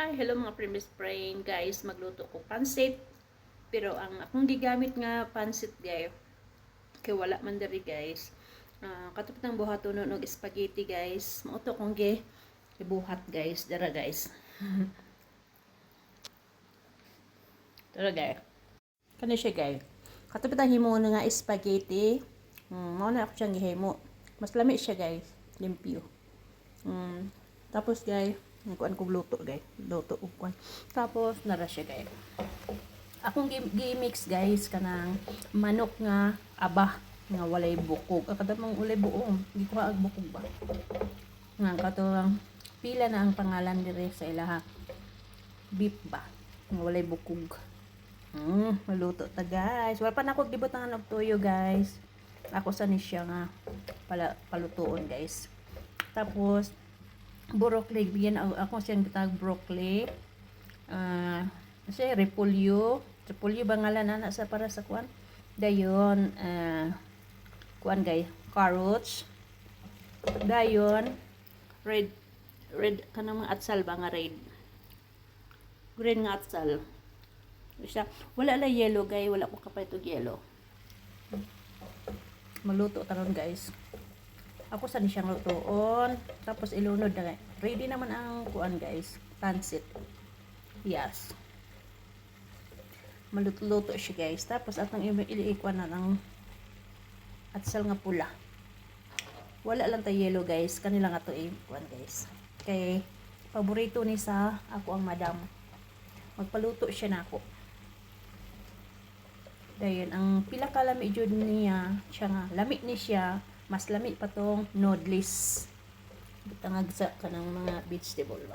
Hi! Hello mga previous friend. Guys, magluto ko pansit. Pero ang akong gigamit nga pansit guys, kay wala man diri guys. Katupit ng buhaton og spaghetti guys. Mauto kong ibuhat guys. Dara guys. Dara guys. Kani siya guys. Katupit ang himo nga spaghetti. Mao na ako siyang gihimo. Mas lami siya guys. Limpyo. Tapos guys, nagkuan kog luto guys. Luto ug kuan. Tapos nara siya guys. Akong gi-mix guys kanang manok nga aba nga walay bukog. Kadamang walay buong, di ko ag bukog ba. Nga katong pila na ang pangalan dire sa ilaha. Beef ba nga walay bukog. Maluto ta guys. Wala pa na ako gibutangan og tuyo guys. Ako sa ni siya nga palutuon guys. Tapos broccoli, bigyan ako siyang gitag broccoli. Kasi repolyo ba ngalan ana sa para sa kuan? Dayon kuan guys, carrots. Dayon red kanang mga atsal ba nga red. Green nga atsal. Siya, wala la yellow guys, wala ko kapay to yellow. Maluto taron guys. Ako sa ni siyang lutoon. Tapos ilunod na guys. Ready naman ang kuan guys. Pansit. Yes. Maluto-luto siya guys. Tapos atong ikuan na ng atsal nga pula. Wala lang tayo yellow guys. Kanila nga to kuan guys. Kay paborito ni sa ako ang madam. Magpaluto siya na ako. Dayon ang pila ka lami jud niya. Siya nga lami ni siya. Mas lami pa tong noodles. Bitangag sa kanang mga vegetable ba.